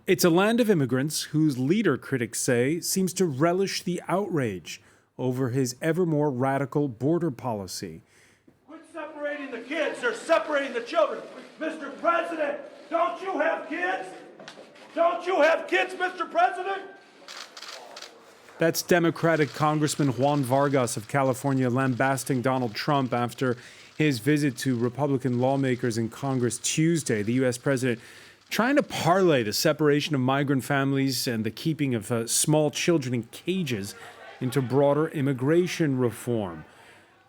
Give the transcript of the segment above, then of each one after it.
It's a land of immigrants whose leader, critics say, seems to relish the outrage over his ever more radical border policy. Quit separating the kids. They're separating the children. Mr. President, don't you have kids? Don't you have kids, Mr. President? That's Democratic Congressman Juan Vargas of California lambasting Donald Trump after his visit to Republican lawmakers in Congress Tuesday. The U.S. president trying to parlay the separation of migrant families and the keeping of small children in cages into broader immigration reform.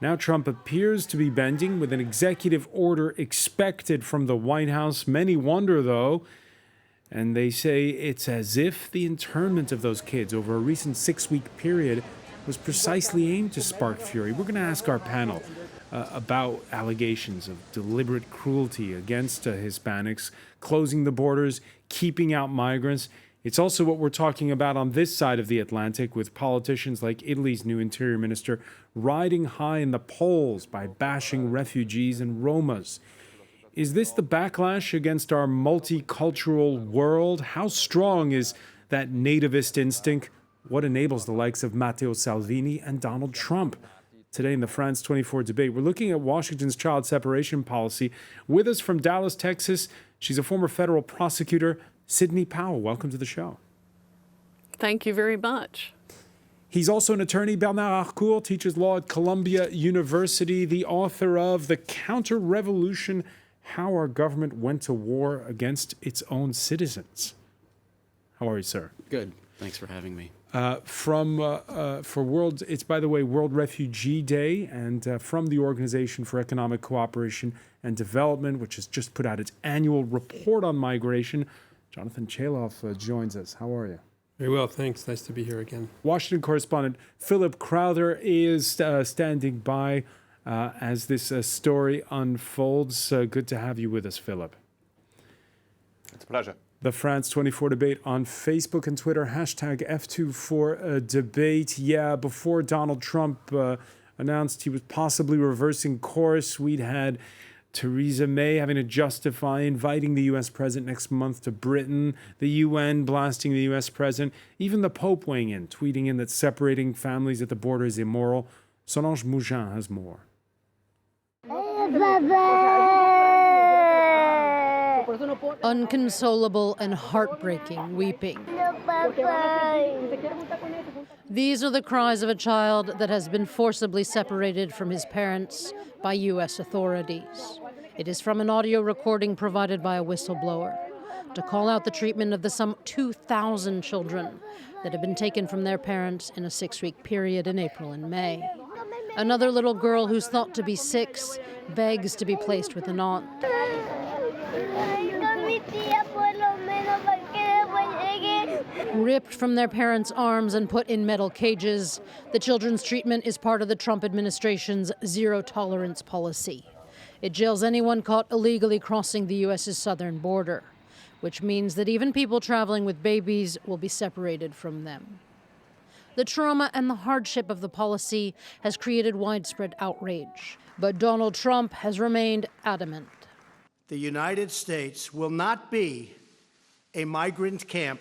Now Trump appears to be bending with an executive order expected from the White House. Many wonder, though, and they say it's as if the internment of those kids over a recent 6-week period was precisely aimed to spark fury. We're going to ask our panel about allegations of deliberate cruelty against Hispanics, closing the borders, keeping out migrants. It's also what we're talking about on this side of the Atlantic, with politicians like Italy's new interior minister riding high in the polls by bashing refugees and Romas. Is this the backlash against our multicultural world? How strong is that nativist instinct? What enables the likes of Matteo Salvini and Donald Trump? Today in the France 24 debate, we're looking at Washington's child separation policy. With us from Dallas, Texas, she's a former federal prosecutor, Sidney Powell. Welcome to the show. Thank you very much. He's also an attorney. Bernard Harcourt teaches law at Columbia University, the author of The Counter-Revolution: How Our Government Went to War Against Its Own Citizens. How are you, sir? Good. Thanks for having me. For World, it's by the way World Refugee Day, and from the Organization for Economic Cooperation and Development, which has just put out its annual report on migration, Jonathan Chaloff joins us. How are you? Very well, thanks. Nice to be here again. Washington correspondent Philip Crowther is standing by as this story unfolds. Good to have you with us, Philip. It's a pleasure. The France 24 debate on Facebook and Twitter, hashtag F24debate. Yeah, before Donald Trump announced he was possibly reversing course, we'd had Theresa May having to justify inviting the U.S. president next month to Britain, the UN blasting the U.S. president, even the Pope weighing in, tweeting in that separating families at the border is immoral. Solange Mougin has more. Unconsolable and heartbreaking weeping. These are the cries of a child that has been forcibly separated from his parents by U.S. authorities. It is from an audio recording provided by a whistleblower to call out the treatment of the some 2,000 children that have been taken from their parents in a 6-week period in April and May. Another little girl who's thought to be 6 begs to be placed with an aunt. Ripped from their parents' arms and put in metal cages, the children's treatment is part of the Trump administration's zero-tolerance policy. It jails anyone caught illegally crossing the U.S.'s southern border, which means that even people traveling with babies will be separated from them. The trauma and the hardship of the policy has created widespread outrage, but Donald Trump has remained adamant. The United States will not be a migrant camp,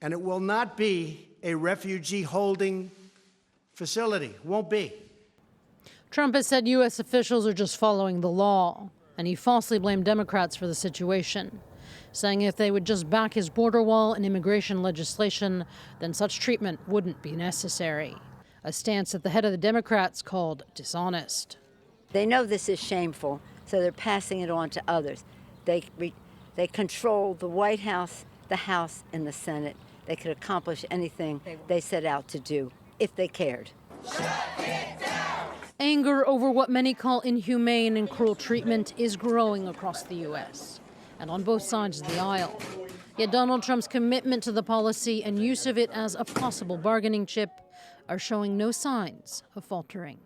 and it will not be a refugee holding facility. Won't be. Trump has said U.S. officials are just following the law, and he falsely blamed Democrats for the situation, saying if they would just back his border wall and immigration legislation, then such treatment wouldn't be necessary. A stance that the head of the Democrats called dishonest. They know this is shameful, so they're passing it on to others. They control the White House, the House, and the Senate. They could accomplish anything they set out to do if they cared. Anger over what many call inhumane and cruel treatment is growing across the U.S. and on both sides of the aisle. Yet Donald Trump's commitment to the policy and use of it as a possible bargaining chip are showing no signs of faltering.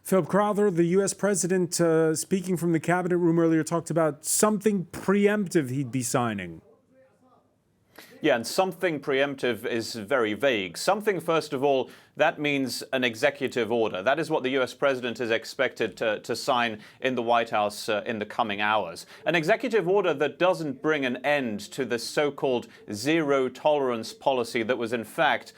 Philip Crowther, the U.S. president, speaking from the cabinet room earlier, talked about something preemptive he'd be signing. Yeah, and something preemptive is very vague. Something, first of all, that means an executive order. That is what the US president is expected to sign in the White House in the coming hours. An executive order that doesn't bring an end to the so-called zero tolerance policy that was in fact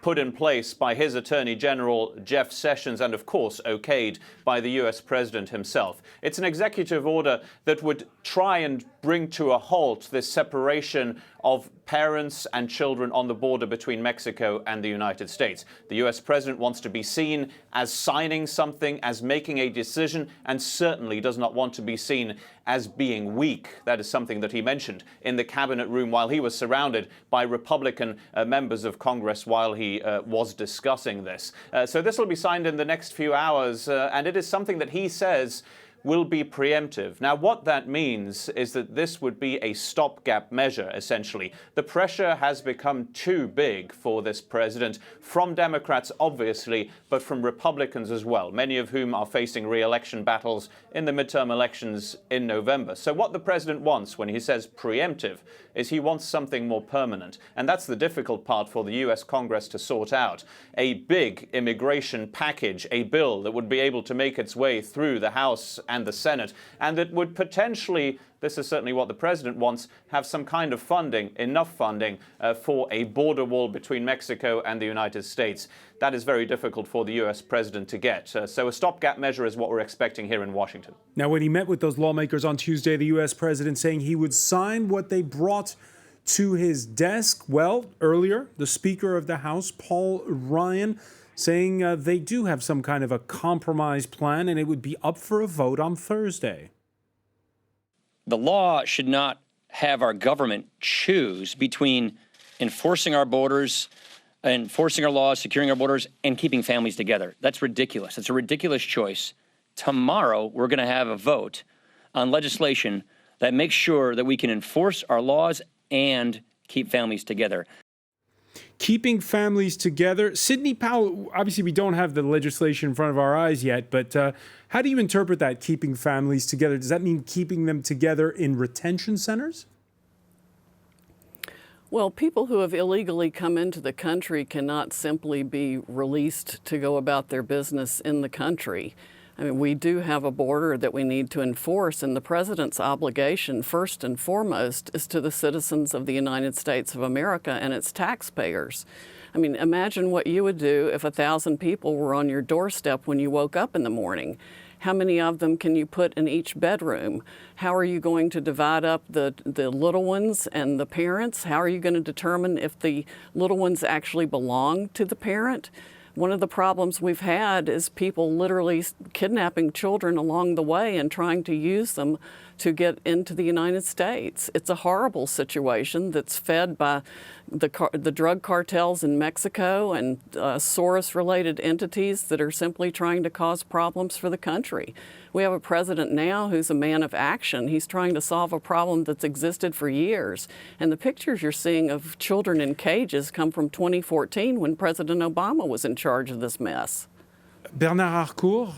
put in place by his Attorney General, Jeff Sessions, and of course okayed by the US president himself. It's an executive order that would try and bring to a halt this separation of parents and children on the border between Mexico and the United States. The US president wants to be seen as signing something, as making a decision, and certainly does not want to be seen as being weak. That is something that he mentioned in the cabinet room while he was surrounded by Republican members of Congress while he was discussing this. So this will be signed in the next few hours, and it is something that he says will be preemptive. Now, what that means is that this would be a stopgap measure, essentially. The pressure has become too big for this president, from Democrats, obviously, but from Republicans as well, many of whom are facing re-election battles in the midterm elections in November. So what the president wants when he says preemptive is he wants something more permanent. And that's the difficult part for the US Congress to sort out. A big immigration package, a bill that would be able to make its way through the House and the Senate, and that would potentially, this is certainly what the president wants, have some kind of funding, enough funding for a border wall between Mexico and the United States. That is very difficult for the US president to get. So a stopgap measure is what we're expecting here in Washington. Now, when he met with those lawmakers on Tuesday, the US president saying he would sign what they brought to his desk. Well, earlier, the Speaker of the House, Paul Ryan, saying they do have some kind of a compromise plan and it would be up for a vote on Thursday. The law should not have our government choose between enforcing our borders, enforcing our laws, securing our borders, and keeping families together. That's ridiculous. It's a ridiculous choice. Tomorrow, we're going to have a vote on legislation that makes sure that we can enforce our laws and keep families together. Keeping families together. Sidney Powell, obviously we don't have the legislation in front of our eyes yet, but how do you interpret that, keeping families together? Does that mean keeping them together in retention centers? Well, people who have illegally come into the country cannot simply be released to go about their business in the country. I mean, we do have a border that we need to enforce, and the president's obligation, first and foremost, is to the citizens of the United States of America and its taxpayers. I mean, imagine what you would do if 1,000 people were on your doorstep when you woke up in the morning. How many of them can you put in each bedroom? How are you going to divide up the little ones and the parents? How are you going to determine if the little ones actually belong to the parent? One of the problems we've had is people literally kidnapping children along the way and trying to use them to get into the United States. It's a horrible situation that's fed by the drug cartels in Mexico and Soros-related entities that are simply trying to cause problems for the country. We have a president now who's a man of action. He's trying to solve a problem that's existed for years. And the pictures you're seeing of children in cages come from 2014 when President Obama was in charge of this mess. Bernard Harcourt,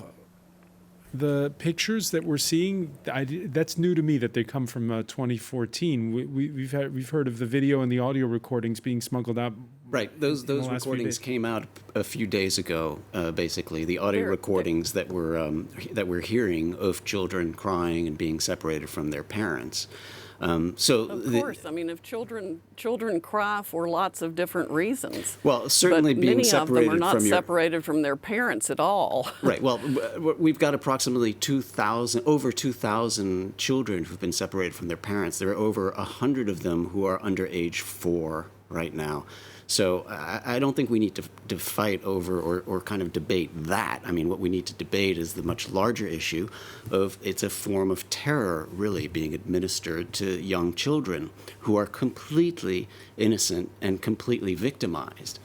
the pictures that we're seeing, that's new to me that they come from 2014. We've heard of the video and the audio recordings being smuggled out. Right, those recordings came out a few days ago. Basically, the audio recordings that we're hearing of children crying and being separated from their parents. So of course, I mean, if children cry for lots of different reasons. Well, certainly being separated from many of them are not separated from their parents at all. Right. Well, we've got approximately over 2,000 children who've been separated from their parents. There are over 100 of them who are under age 4 right now. So I don't think we need to fight over or kind of debate that. I mean, what we need to debate is the much larger issue of it's a form of terror really being administered to young children who are completely innocent and completely victimized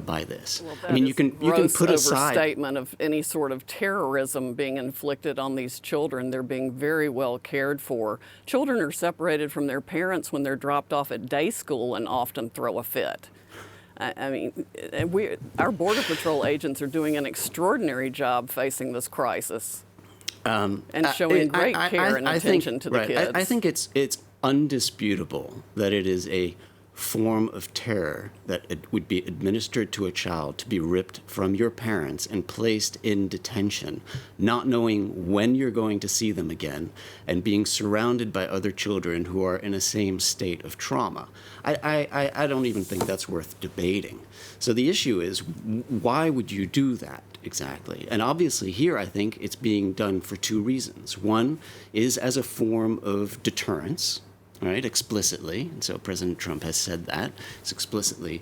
by this. Well, I mean, you can put aside overstatement of any sort of terrorism being inflicted on these children. They're being very well cared for. Children are separated from their parents when they're dropped off at day school and often throw a fit. I mean, our Border Patrol agents are doing an extraordinary job facing this crisis and showing great care and attention to the kids. I think it's undisputable that it is a form of terror that it would be administered to a child to be ripped from your parents and placed in detention, not knowing when you're going to see them again, and being surrounded by other children who are in a same state of trauma. I don't even think that's worth debating. So the issue is, why would you do that exactly? And obviously here I think it's being done for two reasons. One is as a form of deterrence, right, explicitly, and so President Trump has said that. It's explicitly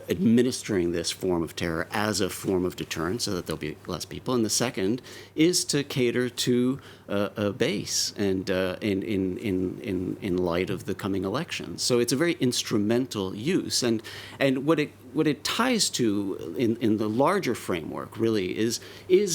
administering this form of terror as a form of deterrence so that there'll be less people. And the second is to cater to a base and in light of the coming elections. So it's a very instrumental use. And what it ties to in the larger framework really is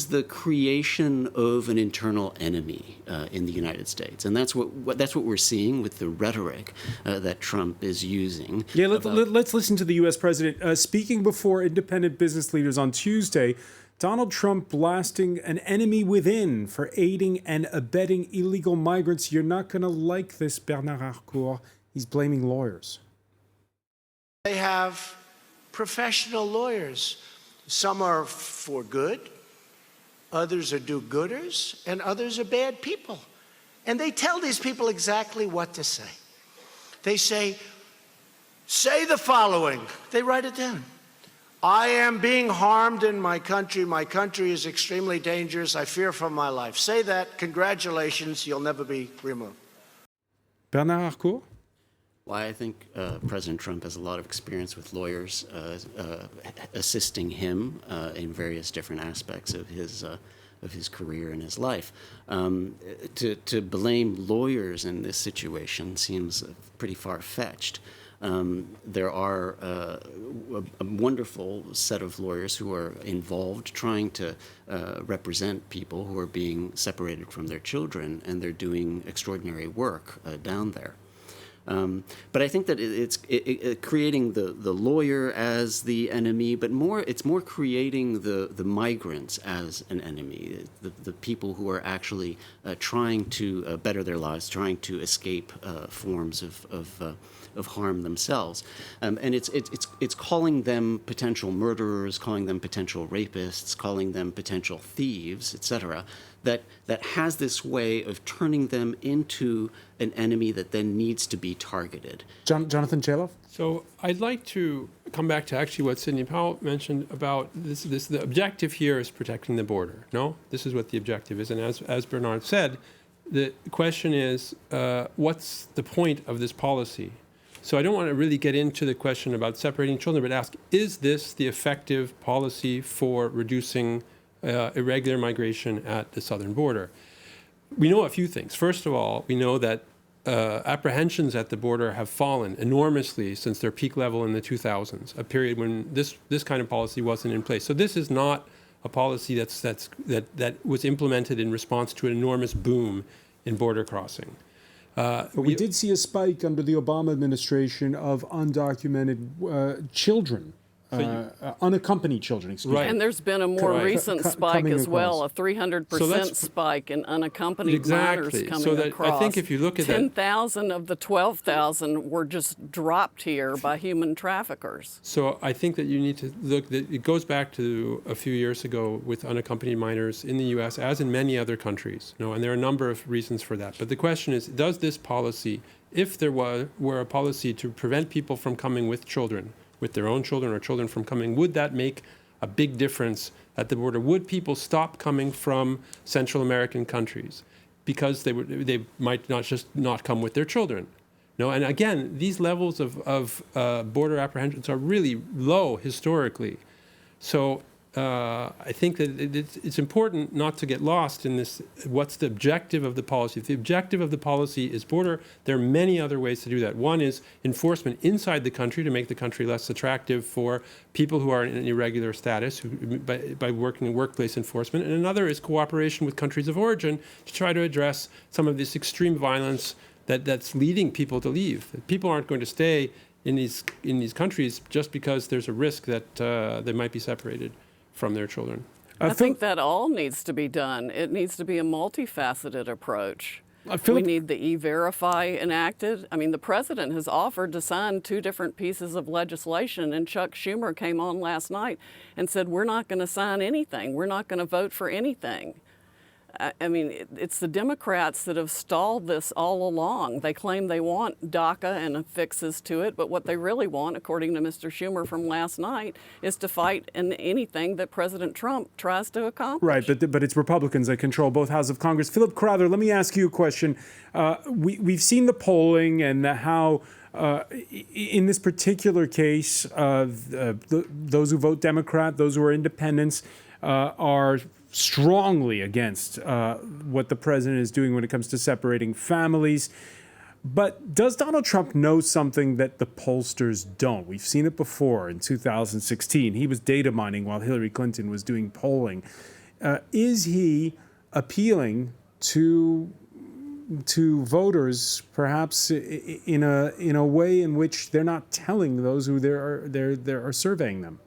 the creation of an internal enemy in the United States. And that's what we're seeing with the rhetoric that Trump is using. Yeah, let's listen to the U.S. president speaking before independent business leaders on Tuesday. Donald Trump blasting an enemy within for aiding and abetting illegal migrants. You're not going to like this, Bernard Harcourt. He's blaming lawyers. They have professional lawyers. Some are for good, others are do-gooders, and others are bad people. And they tell these people exactly what to say. They say the following. They write it down. I am being harmed in my country. My country is extremely dangerous. I fear for my life. Say that. Congratulations. You'll never be removed. Bernard Harcourt? Well, I think President Trump has a lot of experience with lawyers assisting him in various different aspects of his career and his life. To blame lawyers in this situation seems pretty far-fetched. There are a wonderful set of lawyers who are involved trying to represent people who are being separated from their children, and they're doing extraordinary work down there. But I think that it's creating the lawyer as the enemy, but it's more creating the migrants as an enemy, the people who are actually trying to better their lives, trying to escape forms of harm themselves, and it's calling them potential murderers, calling them potential rapists, calling them potential thieves, etc. That has this way of turning them into an enemy that then needs to be targeted. Jonathan Chaloff? So I'd like to come back to actually what Sidney Powell mentioned about this. The objective here is protecting the border. No, this is what the objective is. And as Bernard said, the question is, what's the point of this policy? So I don't want to really get into the question about separating children, but ask, is this the effective policy for reducing irregular migration at the southern border? We know a few things. First of all, we know that apprehensions at the border have fallen enormously since their peak level in the 2000s, a period when this kind of policy wasn't in place. So this is not a policy that was implemented in response to an enormous boom in border crossing. But we did see a spike under the Obama administration of undocumented children. Unaccompanied children, excuse me. And there's been a more recent spike as well, a 300% spike in unaccompanied minors coming across. I think if you look at 10,000 of the 12,000 were just dropped here by human traffickers. So I think that you need to look, that it goes back to a few years ago with unaccompanied minors in the U.S., as in many other countries. And there are a number of reasons for that. But the question is, does this policy, if there were a policy to prevent people from coming with children, with their own children or children from coming, would that make a big difference at the border? Would people stop coming from Central American countries because they might not come with their children? And again, these levels of border apprehensions are really low historically. So I think that it's important not to get lost in this. What's the objective of the policy? If the objective of the policy is border, there are many other ways to do that. One is enforcement inside the country to make the country less attractive for people who are in an irregular status by working in workplace enforcement. And another is cooperation with countries of origin to try to address some of this extreme violence that's leading people to leave. People aren't going to stay in these countries just because there's a risk that they might be separated from their children. I think that all needs to be done. It needs to be a multifaceted approach. We need the E-Verify enacted. I mean, the president has offered to sign 2 different pieces of legislation, and Chuck Schumer came on last night and said, we're not going to sign anything. We're not going to vote for anything. I mean, it's the Democrats that have stalled this all along. They claim they want DACA and fixes to it, but what they really want, according to Mr. Schumer from last night, is to fight in anything that President Trump tries to accomplish. Right, but it's Republicans that control both houses of Congress. Philip Crowther, let me ask you a question. We've seen the polling and how in this particular case, those who vote Democrat, those who are independents, are strongly against what the president is doing when it comes to separating families. But does Donald Trump know something that the pollsters don't? We've seen it before in 2016. He was data mining while Hillary Clinton was doing polling. Is he appealing to voters, perhaps in a way in which they're not telling those who they're surveying them?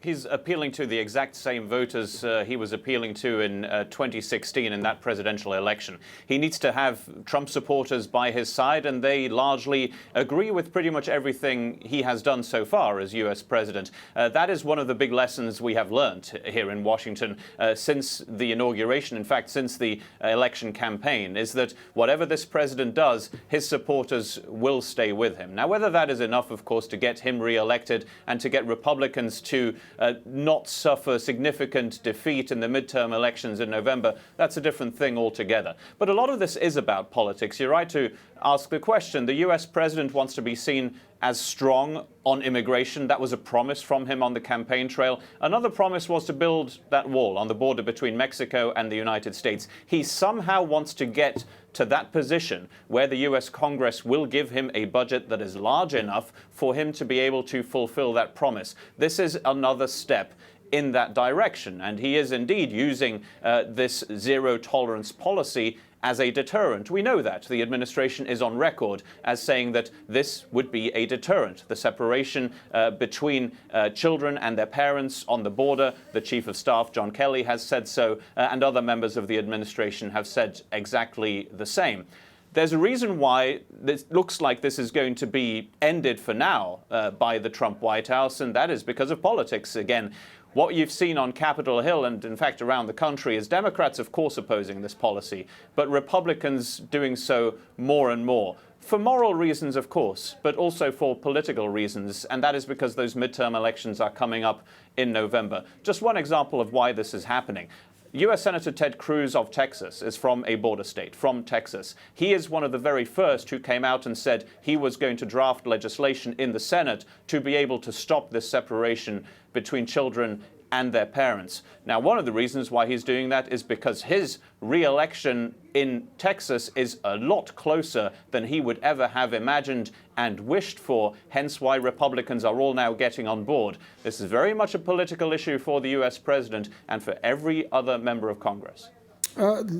He's appealing to the exact same voters he was appealing to in 2016 in that presidential election. He needs to have Trump supporters by his side, and they largely agree with pretty much everything he has done so far as U.S. president. That is one of the big lessons we have learned here in Washington since the inauguration, in fact, since the election campaign, is that whatever this president does, his supporters will stay with him. Now, whether that is enough, of course, to get him reelected and to get Republicans to not suffer significant defeat in the midterm elections in November, that's a different thing altogether. But a lot of this is about politics. You're right to ask the question. The U.S. president wants to be seen as strong on immigration. That was a promise from him on the campaign trail. Another promise was to build that wall on the border between Mexico and the United States. He somehow wants to get to that position where the U.S. Congress will give him a budget that is large enough for him to be able to fulfill that promise. This is another step in that direction, and he is indeed using this zero-tolerance policy as a deterrent. We know that. The administration is on record as saying that this would be a deterrent. The separation between children and their parents on the border, the Chief of Staff, John Kelly, has said so, and other members of the administration have said exactly the same. There's a reason why it looks like this is going to be ended for now by the Trump White House, and that is because of politics. Again, what you've seen on Capitol Hill and, in fact, around the country is Democrats, of course, opposing this policy, but Republicans doing so more and more. For moral reasons, of course, but also for political reasons, and that is because those midterm elections are coming up in November. Just one example of why this is happening. U.S. Senator Ted Cruz of Texas is from a border state, from Texas. He is one of the very first who came out and said he was going to draft legislation in the Senate to be able to stop this separation between children and their parents. Now, one of the reasons why he's doing that is because his re-election in Texas is a lot closer than he would ever have imagined and wished for, hence why Republicans are all now getting on board. This is very much a political issue for the U.S. president and for every other member of Congress.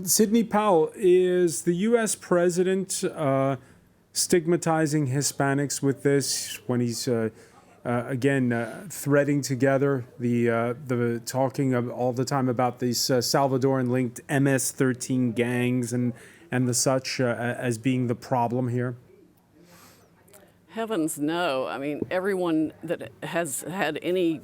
Sidney Powell, is the U.S. president stigmatizing Hispanics with this when he's threading together the talking of all the time about these Salvadoran-linked MS-13 gangs and the such as being the problem here? Heavens no. I mean, everyone that has had any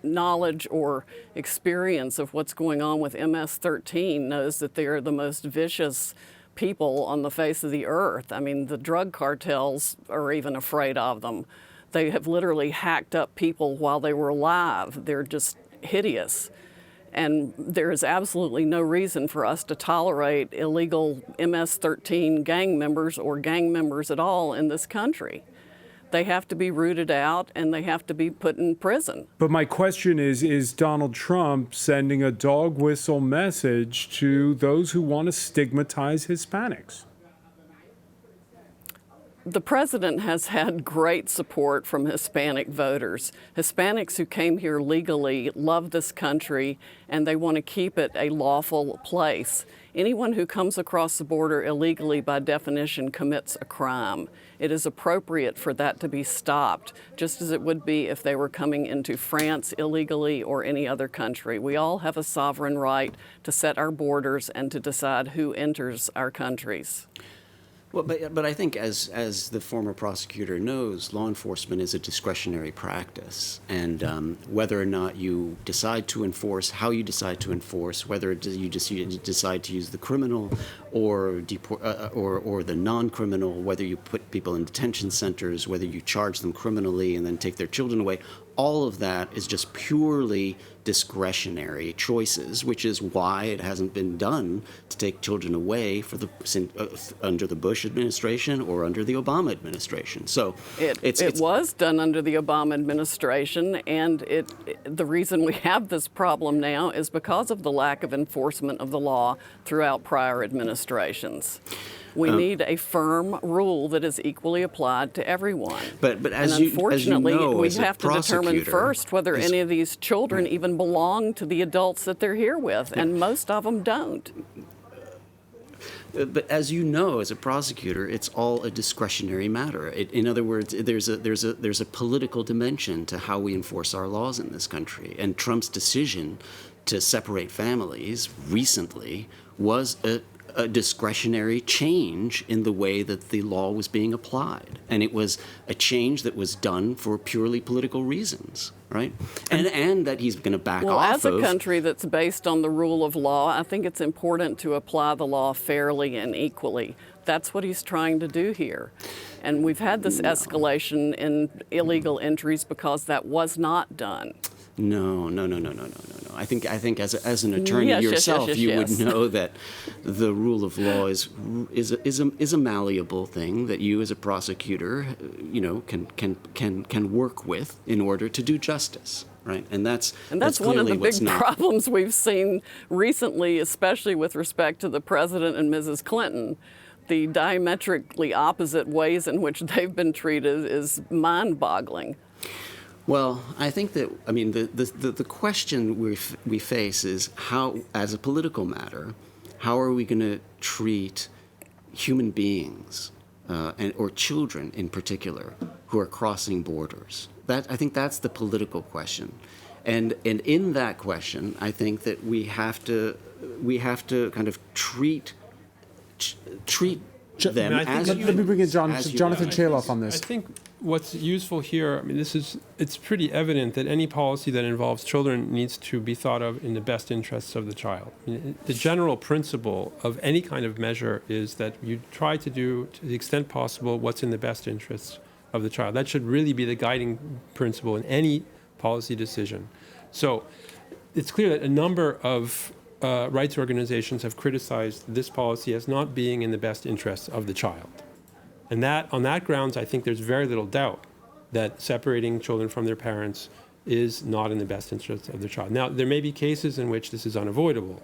knowledge or experience of what's going on with MS-13 knows that they are the most vicious people on the face of the earth. I mean, the drug cartels are even afraid of them. They have literally hacked up people while they were alive. They're just hideous. And there is absolutely no reason for us to tolerate illegal MS-13 gang members or gang members at all in this country. They have to be rooted out and they have to be put in prison. But my question is Donald Trump sending a dog whistle message to those who want to stigmatize Hispanics? The president has had great support from Hispanic voters. Hispanics who came here legally love this country and they want to keep it a lawful place. Anyone who comes across the border illegally, by definition, commits a crime. It is appropriate for that to be stopped, just as it would be if they were coming into France illegally or any other country. We all have a sovereign right to set our borders and to decide who enters our countries. Well, but I think as the former prosecutor knows, law enforcement is a discretionary practice, and whether or not you decide to enforce, how you decide to enforce, whether you decide to use the criminal or the non-criminal, whether you put people in detention centers, whether you charge them criminally and then take their children away, all of that is just purely discretionary choices, which is why it hasn't been done to take children away under the Bush administration or under the Obama administration. So it was done under the Obama administration, and the reason we have this problem now is because of the lack of enforcement of the law throughout prior administrations. We need a firm rule that is equally applied to everyone. But as unfortunately, you know, we as a have to determine prosecutor, first whether any of these children even belong to the adults that they're here with, and most of them don't. But as you know, as a prosecutor, it's all a discretionary matter. In other words, there's a political dimension to how we enforce our laws in this country. And Trump's decision to separate families recently was a discretionary change in the way that the law was being applied. And it was a change that was done for purely political reasons, right? And that he's going to back off of. As a country that's based on the rule of law, I think it's important to apply the law fairly and equally. That's what he's trying to do here. And we've had this escalation in illegal entries because that was not done. No. I think as an attorney yourself, you would know that the rule of law is a malleable thing that you as a prosecutor, can work with in order to do justice. Right, and that's one of the big problems we've seen recently, especially with respect to the president and Mrs. Clinton. The diametrically opposite ways in which they've been treated is mind-boggling. Well, I think that, the question we face is how, as a political matter, how are we going to treat human beings or children in particular who are crossing borders? I think that's the political question. And in that question, I think that we have to kind of treat them as let me bring in Jonathan Chaloff on this. I think what's useful here, it's pretty evident that any policy that involves children needs to be thought of in the best interests of the child. The general principle of any kind of measure is that you try to do, to the extent possible, what's in the best interests of the child. That should really be the guiding principle in any policy decision. So it's clear that a number of rights organizations have criticized this policy as not being in the best interests of the child. And on that grounds, I think there's very little doubt that separating children from their parents is not in the best interests of the child. Now, there may be cases in which this is unavoidable,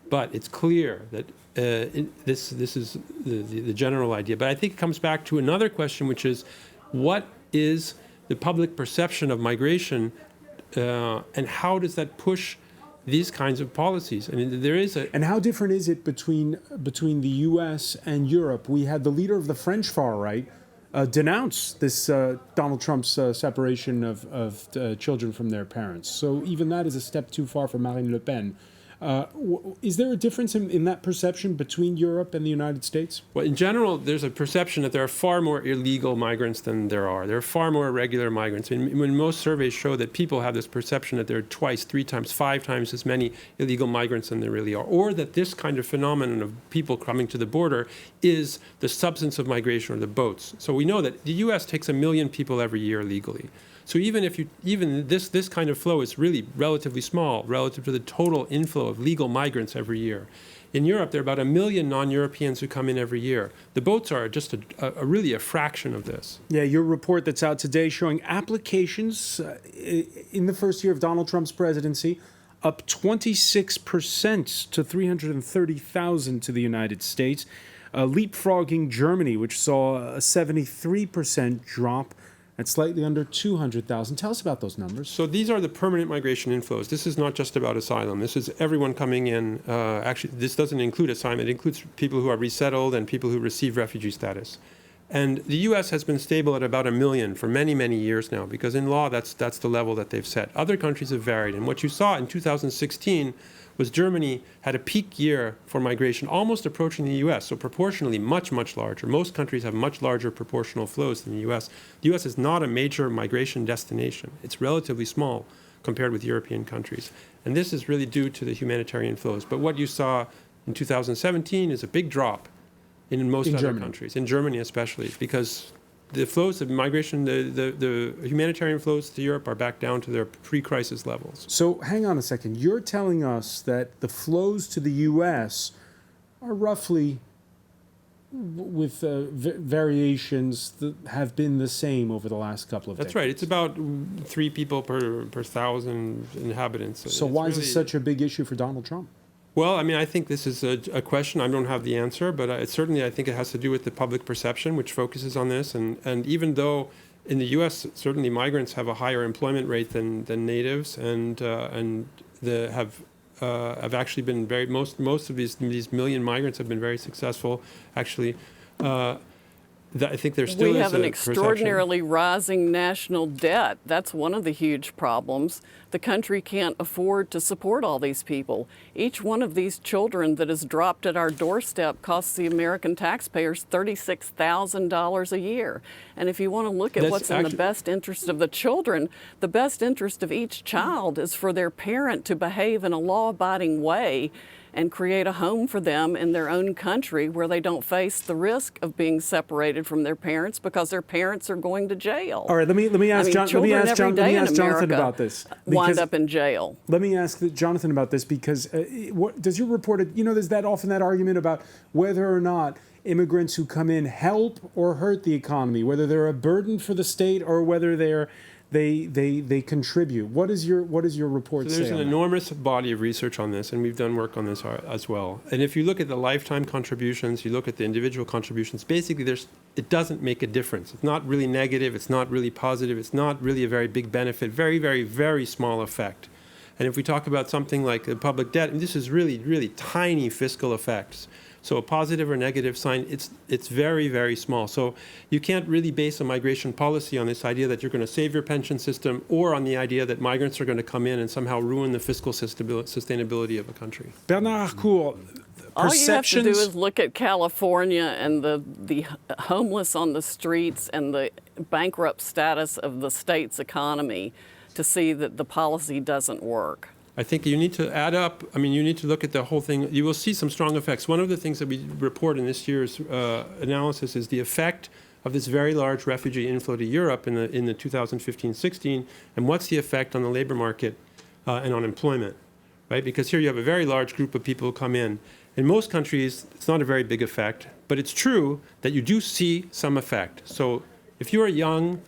but it's clear that this is the general idea. But I think it comes back to another question, which is, what is the public perception of migration, and how does that push these kinds of policies? There is And how different is it between the U.S. and Europe? We had the leader of the French far right denounce this Donald Trump's separation of children from their parents. So even that is a step too far for Marine Le Pen. Is there a difference in that perception between Europe and the United States? Well, in general, there's a perception that there are far more illegal migrants than there are. There are far more irregular migrants. When most surveys show that people have this perception that there are twice, 3 times, 5 times as many illegal migrants than there really are, or that this kind of phenomenon of people coming to the border is the substance of migration, or the boats. So we know that the U.S. takes 1 million people every year legally. So even this kind of flow is really relatively small relative to the total inflow of legal migrants every year. In Europe, there are about 1 million non-Europeans who come in every year. The boats are just really a fraction of this. Yeah, your report that's out today showing applications in the first year of Donald Trump's presidency up 26% to 330,000 to the United States, leapfrogging Germany, which saw a 73% drop at slightly under 200,000. Tell us about those numbers. So these are the permanent migration inflows. This is not just about asylum. This is everyone coming in. Actually, this doesn't include asylum. It includes people who are resettled and people who receive refugee status. And the U.S. has been stable at about 1 million for many, many years now, because in law, that's the level that they've set. Other countries have varied. And what you saw in 2016 was Germany had a peak year for migration, almost approaching the U.S., so proportionally much, much larger. Most countries have much larger proportional flows than the U.S. The U.S. is not a major migration destination. It's relatively small compared with European countries. And this is really due to the humanitarian flows. But what you saw in 2017 is a big drop in most other countries, in Germany especially, because the flows of migration, the humanitarian flows to Europe are back down to their pre-crisis levels. So hang on a second. You're telling us that the flows to the U.S. are roughly, with variations that have been the same over the last couple of decades. That's right. It's about 3 people per 1,000 inhabitants. So why is this such a big issue for Donald Trump? Well, I mean, I think this is a question. I don't have the answer, but certainly I think it has to do with the public perception, which focuses on this. And even though in the U.S., certainly migrants have a higher employment rate than natives, and have actually been most of these million migrants have been very successful, actually. I think there still is We have an perception. extraordinarily rising national debt. That's one of the huge problems. The country can't afford to support all these people. Each one of these children that is dropped at our doorstep costs the American taxpayers $36,000 a year. And if you want to look at what's in the best interest of the children, the best interest of each child is for their parent to behave in a law-abiding way and create a home for them in their own country where they don't face the risk of being separated from their parents because their parents are going to jail. All right, let me ask Jonathan about this. Wind up in jail. Let me ask Jonathan about this because what does your report? There's often that argument about whether or not immigrants who come in help or hurt the economy, whether they're a burden for the state or whether they contribute. What does your report say? There's an enormous body of research on this, and we've done work on this as well. And if you look at the lifetime contributions, you look at the individual contributions, basically it doesn't make a difference. It's not really negative, it's not really positive, it's not really a very big benefit, very, very, very small effect. And if we talk about something like the public debt, and this is really, really tiny fiscal effects. So a positive or negative sign, it's very, very small. So you can't really base a migration policy on this idea that you're going to save your pension system or on the idea that migrants are going to come in and somehow ruin the fiscal sustainability of a country. Bernard Harcourt, all you have to do is look at California and the homeless on the streets and the bankrupt status of the state's economy to see that the policy doesn't work. I think you need to add up, you need to look at the whole thing. You will see some strong effects. One of the things that we report in this year's analysis is the effect of this very large refugee inflow to Europe in the 2015-16, and what's the effect on the labor market and on employment, right? Because here you have a very large group of people who come in. In most countries, it's not a very big effect, but it's true that you do see some effect. So if you're a young,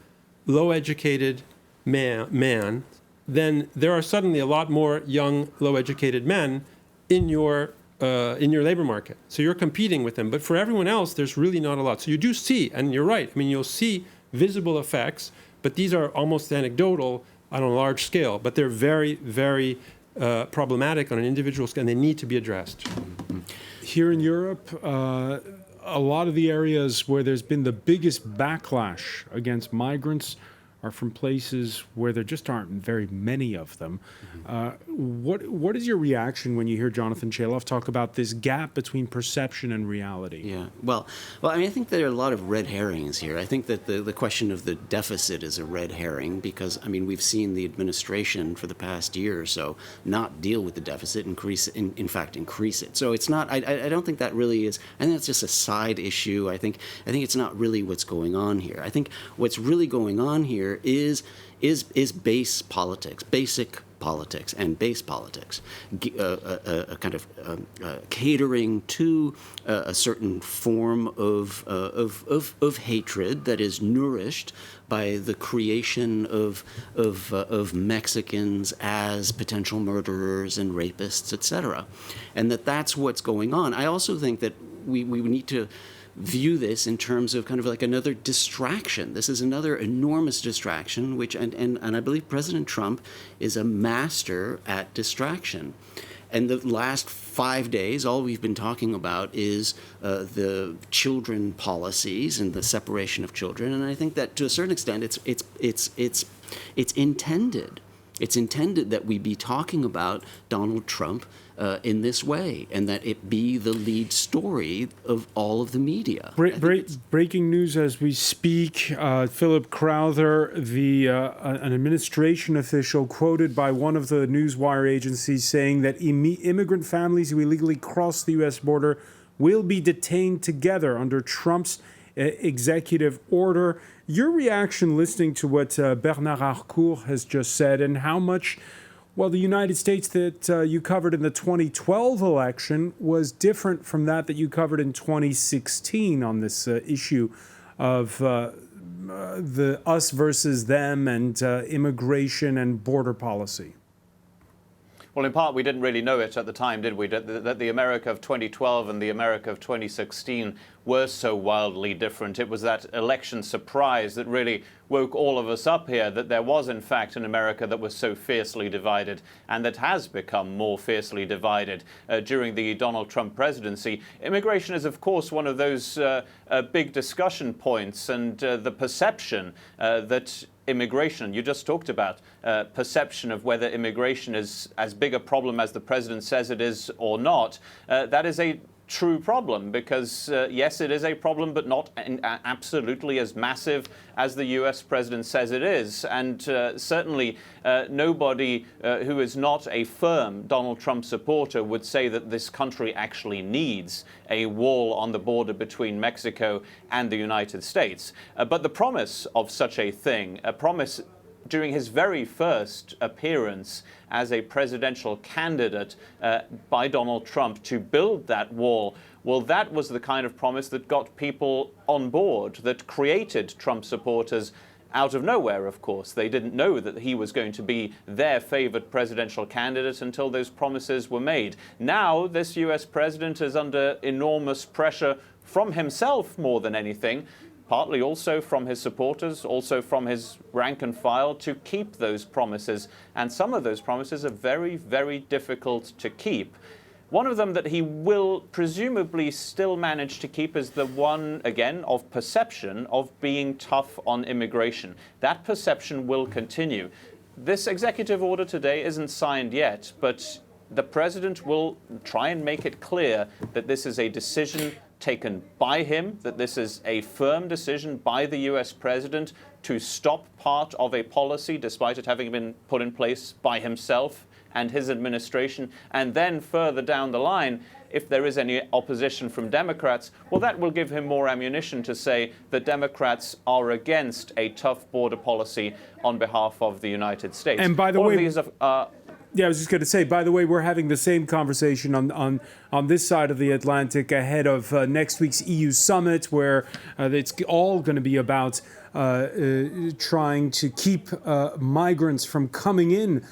low-educated man, then there are suddenly a lot more young, low-educated men in your labor market. So you're competing with them. But for everyone else, there's really not a lot. So you do see, and you're right, you'll see visible effects, but these are almost anecdotal on a large scale. But they're very, very problematic on an individual scale, and they need to be addressed. Here in Europe, a lot of the areas where there's been the biggest backlash against migrants are from places where there just aren't very many of them. What is your reaction when you hear Jonathan Chaloff talk about this gap between perception and reality? Yeah, well, I think there are a lot of red herrings here. I think that the question of the deficit is a red herring because, we've seen the administration for the past year or so not deal with the deficit, in fact, increase it. So it's not, I don't think that really is, I think that's just a side issue. I think it's not really what's going on here. I think what's really going on here is base politics, basic politics and base politics, a kind of catering to a certain form of hatred that is nourished by the creation of Mexicans as potential murderers and rapists, etc., and that's what's going on. I also think that we need to view this in terms of kind of like another distraction. This is another enormous distraction, which, and I believe President Trump is a master at distraction. And the last 5 days, all we've been talking about is the children policies and the separation of children. And I think that to a certain extent, it's intended. It's intended that we be talking about Donald Trump in this way, and that it be the lead story of all of the media. Breaking news as we speak. Philip Crowther, an administration official, quoted by one of the newswire agencies saying that immigrant families who illegally cross the U.S. border will be detained together under Trump's executive order. Your reaction listening to what Bernard Harcourt has just said, and how much, well, the United States that you covered in the 2012 election was different from that you covered in 2016 on this issue of the us versus them and immigration and border policy? Well, in part, we didn't really know it at the time, did we? That the America of 2012 and the America of 2016 were so wildly different. It was that election surprise that really woke all of us up here, that there was, in fact, an America that was so fiercely divided and that has become more fiercely divided during the Donald Trump presidency. Immigration is, of course, one of those big discussion points, and the perception that immigration, you just talked about, perception of whether immigration is as big a problem as the president says it is or not, that is a true problem, because yes, it is a problem, but not absolutely as massive as the US president says it is. And certainly nobody who is not a firm Donald Trump supporter would say that this country actually needs a wall on the border between Mexico and the United States. But the promise of such a thing, a promise during his very first appearance as a presidential candidate by Donald Trump to build that wall, well, that was the kind of promise that got people on board, that created Trump supporters out of nowhere, of course. They didn't know that he was going to be their favored presidential candidate until those promises were made. Now, this US president is under enormous pressure from himself more than anything, partly also from his supporters, also from his rank and file, to keep those promises. And some of those promises are very, very difficult to keep. One of them that he will presumably still manage to keep is the one, again, of perception of being tough on immigration. That perception will continue. This executive order today isn't signed yet, but the president will try and make it clear that this is a decision taken by him, that this is a firm decision by the US president to stop part of a policy, despite it having been put in place by himself and his administration. And then further down the line, if there is any opposition from Democrats, well, that will give him more ammunition to say that Democrats are against a tough border policy on behalf of the United States. And by the way, yeah, I was just going to say, by the way, we're having the same conversation on this side of the Atlantic ahead of next week's EU summit, where it's all going to be about trying to keep migrants from coming in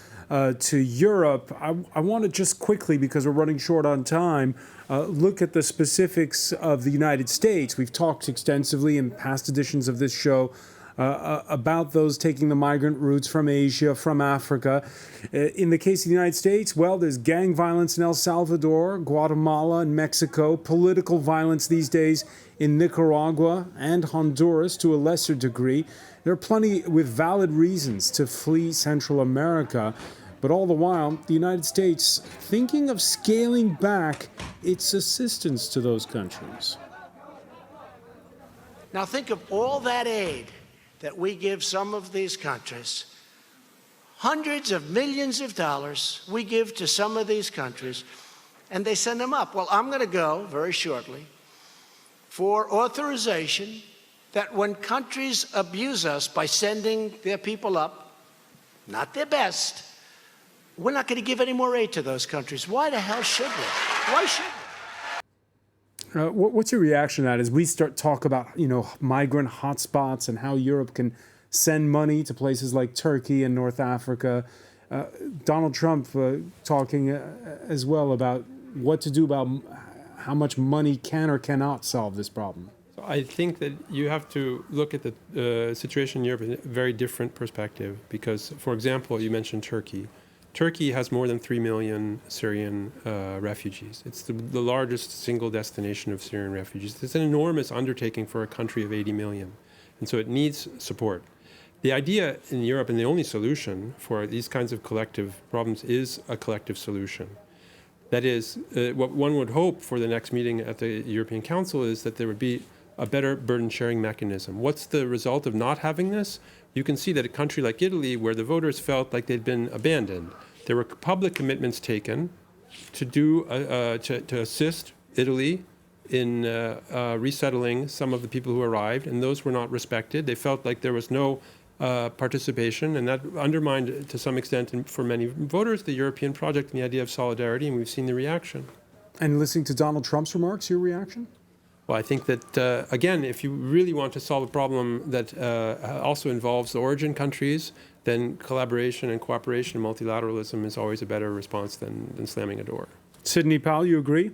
to Europe. I want to just quickly, because we're running short on time, look at the specifics of the United States. We've talked extensively in past editions of this show about those taking the migrant routes from Asia, from Africa. In the case of the United States, well, there's gang violence in El Salvador, Guatemala, and Mexico, political violence these days in Nicaragua and Honduras to a lesser degree. There are plenty with valid reasons to flee Central America, but all the while, the United States thinking of scaling back its assistance to those countries. Now think of all that aid that we give some of these countries. Hundreds of millions of dollars we give to some of these countries, and they send them up. Well, I'm going to go very shortly for authorization that when countries abuse us by sending their people up, not their best, we're not going to give any more aid to those countries. Why the hell should we? Why should we? What's your reaction to that as we start talk about, migrant hotspots and how Europe can send money to places like Turkey and North Africa? Donald Trump talking as well about what to do about how much money can or cannot solve this problem. I think that you have to look at the situation in Europe in a very different perspective because, for example, you mentioned Turkey. Turkey has more than 3 million Syrian refugees. It's the largest single destination of Syrian refugees. It's an enormous undertaking for a country of 80 million. And so it needs support. The idea in Europe, and the only solution for these kinds of collective problems, is a collective solution. That is, what one would hope for the next meeting at the European Council is that there would be a better burden-sharing mechanism. What's the result of not having this? You can see that a country like Italy, where the voters felt like they'd been abandoned, there were public commitments taken to assist Italy in resettling some of the people who arrived, and those were not respected. They felt like there was no participation, and that undermined, to some extent, and for many voters, the European project and the idea of solidarity, and we've seen the reaction. And listening to Donald Trump's remarks, your reaction? Well, I think that, again, if you really want to solve a problem that also involves the origin countries, then collaboration and cooperation and multilateralism is always a better response than slamming a door. Sidney Powell, you agree?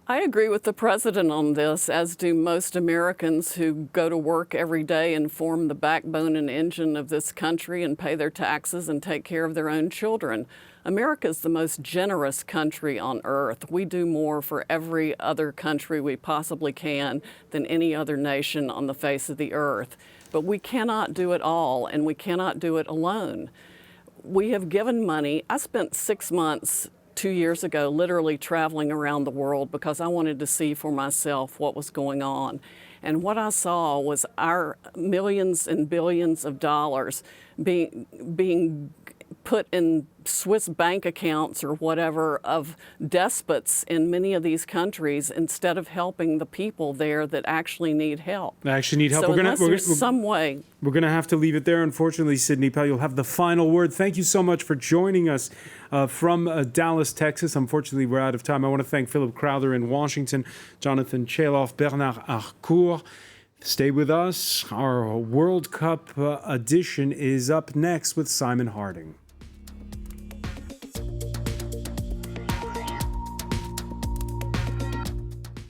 I agree with the president on this, as do most Americans who go to work every day and form the backbone and engine of this country and pay their taxes and take care of their own children. America is the most generous country on earth. We do more for every other country we possibly can than any other nation on the face of the earth. But we cannot do it all, and we cannot do it alone. We have given money. I spent 6 months 2 years ago literally traveling around the world because I wanted to see for myself what was going on. And what I saw was our millions and billions of dollars being put in Swiss bank accounts or whatever of despots in many of these countries instead of helping the people there that actually need help. They actually need help. So there's some way. We're going to have to leave it there. Unfortunately, Sidney Powell, you'll have the final word. Thank you so much for joining us from Dallas, Texas. Unfortunately, we're out of time. I want to thank Philip Crowther in Washington, Jonathan Chaloff, Bernard Harcourt. Stay with us. Our World Cup edition is up next with Simon Harding.